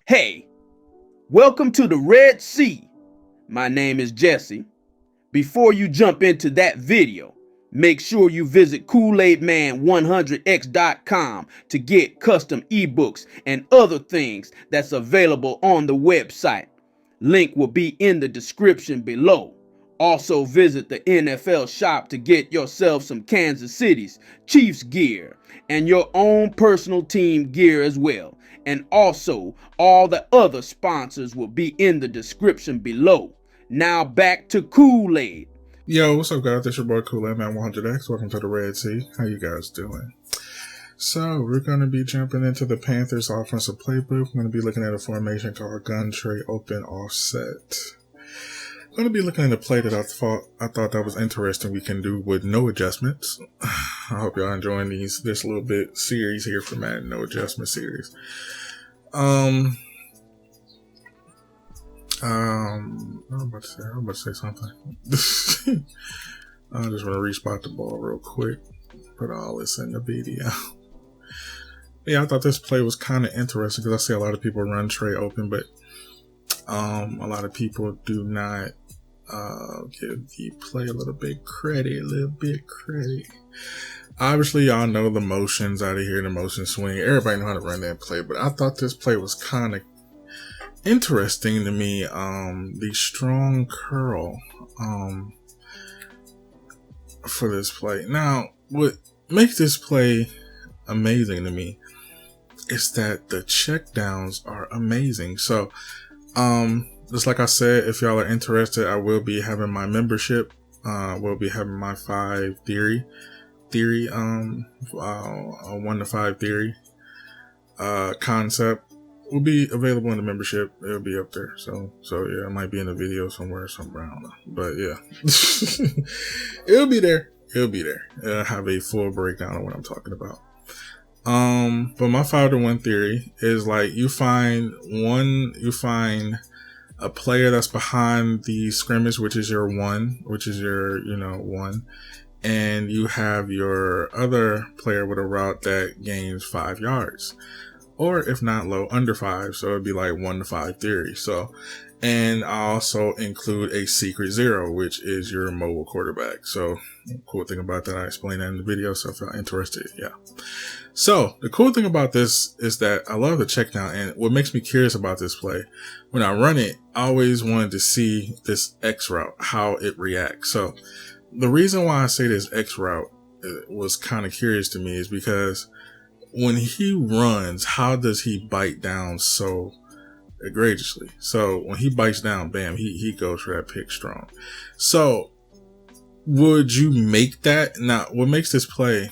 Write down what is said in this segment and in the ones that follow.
Hey, welcome to the Red Sea. My name is Jesse. Before you jump into that video, make sure you visit KoolAidMan100x.com to get custom ebooks and other things that's available on the website. Link will be in the description below. Also visit the NFLShop to get yourself some Kansas City's Chiefs gear and your own personal team gear as well. And also, all the other sponsors will be in the description below. Now back to Kool-Aid. Yo, what's up, guys? It's your boy KoolAidMan100x. Welcome to the Red Sea. How you guys doing? So, we're going to be jumping into the Panthers offensive playbook. We're going to be looking at a formation called gun, Trey, open, offset. I'm going to be looking at a play that I thought that was interesting we can do with no adjustments. I hope y'all enjoying this little bit series here for Madden No Adjustment series. I'm about to say something. I just want to respot the ball real quick. Put all this in the video. Yeah, I thought this play was kind of interesting because I see a lot of people run Trey open, but a lot of people do not give the play a little bit credit. Obviously, y'all know the motions out of here, the motion swing. Everybody know how to run that play, but I thought this play was kind of interesting to me. The strong curl for this play. Now, what makes this play amazing to me is that the checkdowns are amazing. So, just like I said, if y'all are interested, I will be having my membership. We'll be having my 5 theory, 1 to 5 theory concept will be available in the membership. It'll be up there. So yeah, it might be in a video somewhere. I don't know. But yeah, it'll be there. It'll have a full breakdown of what I'm talking about. But my 5 to 1 theory is like you find a player that's behind the scrimmage, which is your 1, and you have your other player with a route that gains 5 yards. Or if not low, under 5. So it'd be like 1 to 5 theory. So, and I also include a secret 0, which is your mobile quarterback. So cool thing about that, I explained that in the video. So if you're interested, yeah. So the cool thing about this is that I love the check down, and what makes me curious about this play, when I run it, I always wanted to see this X route, how it reacts. So the reason why I say this X route was kind of curious to me is because when he runs, how does he bite down so egregiously? So when he bites down, bam, he goes for that pick strong. So would you make that? Now, what makes this play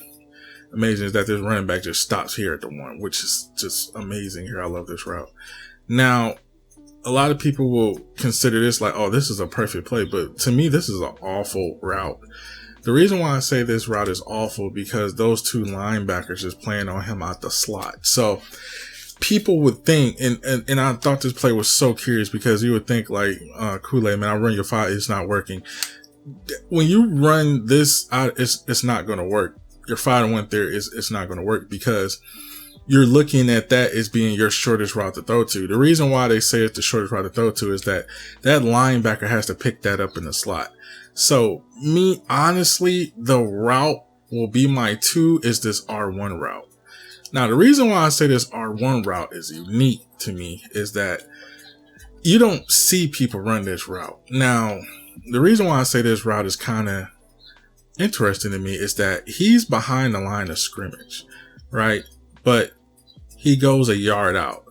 amazing is that this running back just stops here at the 1, which is just amazing here. I love this route. Now, a lot of people will consider this like, oh, this is a perfect play. But to me, this is an awful route. The reason why I say this route is awful because those 2 linebackers is playing on him out the slot. So people would think, and I thought this play was so curious because you would think like, Kool-Aid, man, I run your 5, it's not working. When you run this out, it's not going to work. Your 5 to 1 theory it's not going to work because you're looking at that as being your shortest route to throw to. The reason why they say it's the shortest route to throw to is that linebacker has to pick that up in the slot. So me, honestly, the route will be my 2 is this R1 route. Now, the reason why I say this R1 route is unique to me is that you don't see people run this route. Now, the reason why I say this route is kind of interesting to me is that he's behind the line of scrimmage, right? But he goes a yard out.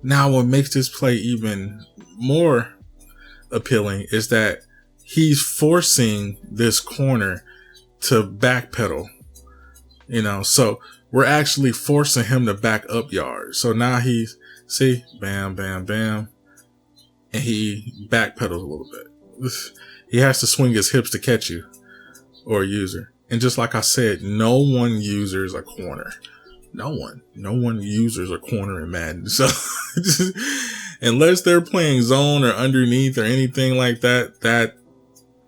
Now, what makes this play even more appealing is that he's forcing this corner to backpedal, so we're actually forcing him to back up yards. So now he's, see, bam, bam, bam, and he backpedals a little bit. He has to swing his hips to catch you or a user. And just like I said, no one uses a corner. No one uses a corner in Madden. So unless they're playing zone or underneath or anything like that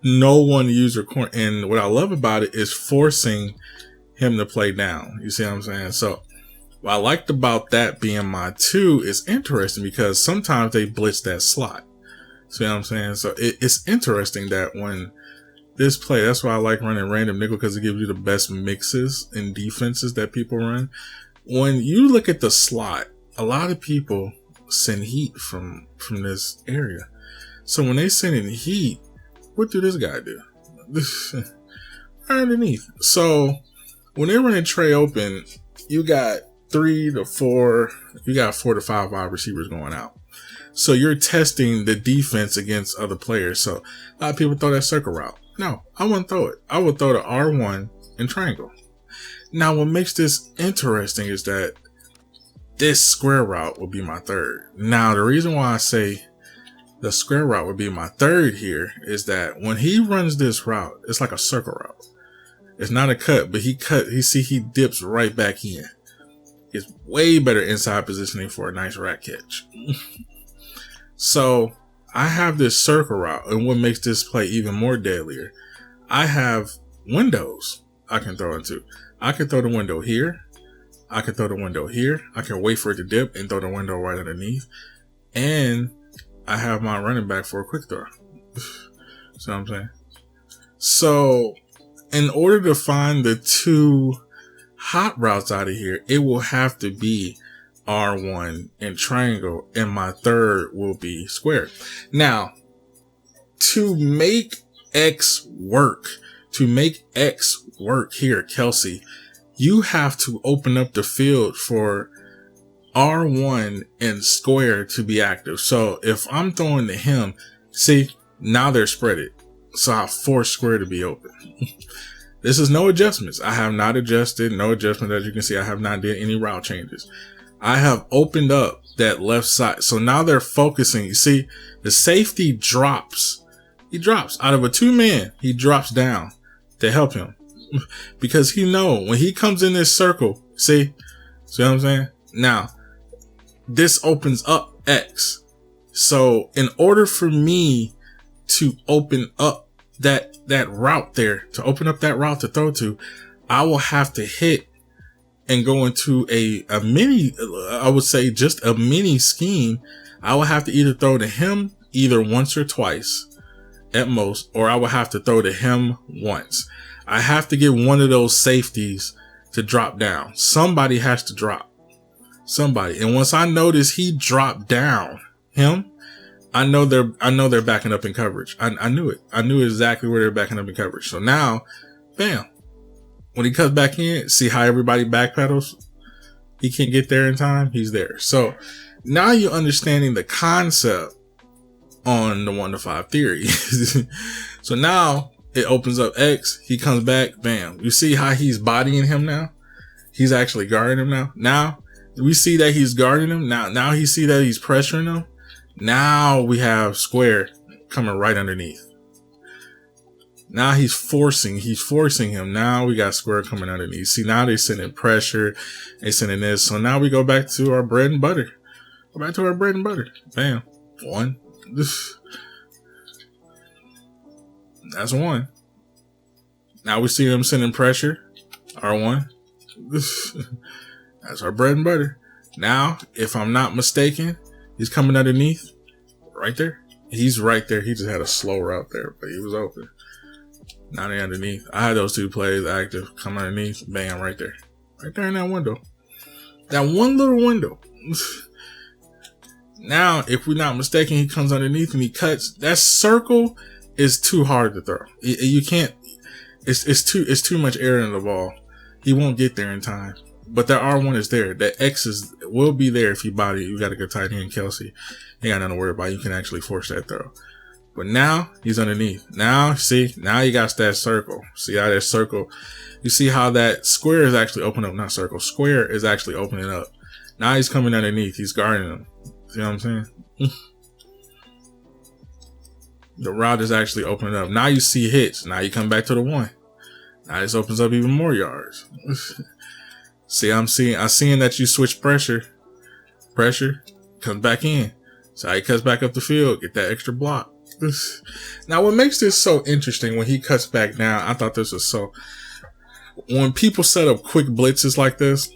no one uses a corner. And what I love about it is forcing him to play down. You see what I'm saying? So What I liked about that being my 2 is interesting because sometimes they blitz that slot. See what I'm saying? So it's interesting that when this play, that's why I like running random nickel, because it gives you the best mixes and defenses that people run. When you look at the slot, a lot of people send heat from this area. So when they send in heat, what do this guy do? Right underneath. So when they're running Trey open, you got 3 to 4, you got 4 to 5 wide receivers going out. So you're testing the defense against other players. So a lot of people throw that circle route. No, I wouldn't throw it. I would throw the R1 and triangle. Now, what makes this interesting is that this square route will be my 3rd. Now, the reason why I say the square route would be my 3rd here is that when he runs this route, it's like a circle route. It's not a cut, but he dips right back in. It's way better inside positioning for a nice rat catch. So I have this circle route, and what makes this play even more deadlier, I have windows I can throw into. I can throw the window here. I can throw the window here. I can wait for it to dip and throw the window right underneath. And I have my running back for a quick throw. See what I'm saying? So in order to find the 2 hot routes out of here, it will have to be R1 and triangle, and my 3rd will be square. Now, to make X work here, Kelsey, you have to open up the field for R1 and square to be active. So if I'm throwing to him, see, now they're spreaded. So I force square to be open. This is no adjustments. I have not adjusted, no adjustment. As you can see, I have not did any route changes. I have opened up that left side. So now they're focusing. You see, the safety drops. He drops out of a 2-man. He drops down to help him because he know when he comes in this circle, see what I'm saying? Now, this opens up X. So in order for me to open up that route there, to open up that route to throw to, I will have to hit and go into a mini, I would say just a mini scheme. I will have to either throw to him either once or twice at most, or I will have to throw to him once. I have to get one of those safeties to drop down. Somebody has to drop. Somebody. And once I notice he dropped down him, I know they're backing up in coverage. I knew it. I knew exactly where they're backing up in coverage. So now, bam. When he comes back in, see how everybody backpedals? He can't get there in time. He's there. So now you're understanding the concept on the 1 to 5 theory. So now it opens up X. He comes back. Bam. You see how he's bodying him now? He's actually guarding him now. Now we see that he's guarding him. Now he see that he's pressuring him. Now we have square coming right underneath. Now he's forcing him. Now we got square coming underneath. See, now they're sending pressure. They're sending this. So now we go back to our bread and butter. Bam. 1. That's 1. Now we see them sending pressure. R1. That's our bread and butter. Now, if I'm not mistaken, he's coming underneath. Right there. He's right there. He just had a slow route there, but he was open. Now they're underneath. I had those 2 plays active. Come underneath. Bam, right there. Right there in that window. That one little window. Now, if we're not mistaken, he comes underneath and he cuts. That circle is too hard to throw. You can't. It's too much air in the ball. He won't get there in time. But that R1 is there. That X will be there if you body. You got a good tight end, Kelsey. You got nothing to worry about. You can actually force that throw. But now he's underneath. Now, see, now you got that circle. See how that circle, you see how that square is actually opening up, not circle. Square is actually opening up. Now he's coming underneath. He's guarding him. See what I'm saying? The route is actually opening up. Now you see hits. Now you come back to the 1. Now this opens up even more yards. See, I'm seeing that you switch pressure. Pressure comes back in. So he cuts back up the field, get that extra block. Now, what makes this so interesting when he cuts back down, I thought this was so. When people set up quick blitzes like this,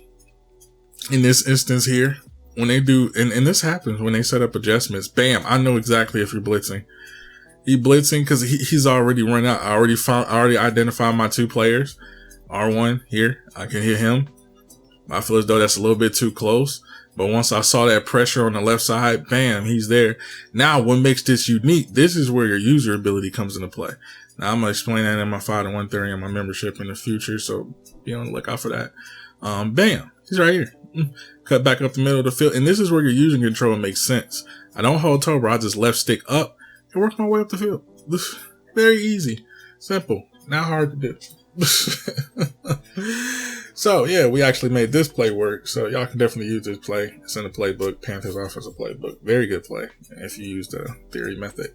in this instance here, when they do, and this happens when they set up adjustments, bam, I know exactly if you're blitzing. He blitzing because he's already run out. I already identified my 2 players. R1 here, I can hit him. I feel as though that's a little bit too close. But once I saw that pressure on the left side, bam, he's there. Now, what makes this unique? This is where your user ability comes into play. Now, I'm going to explain that in my 5 to 1 theory and my membership in the future. So be on the lookout for that. Bam, he's right here. Cut back up the middle of the field. And this is where your using control makes sense. I don't hold toe, bro. I just left stick up and work my way up the field. Very easy. Simple. Not hard to do. So yeah, we actually made this play work. So y'all can definitely use this play. It's in the playbook, Panther's offensive playbook. Very good play if you use the theory method.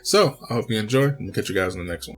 So I hope you enjoy, and we'll catch you guys in the next one.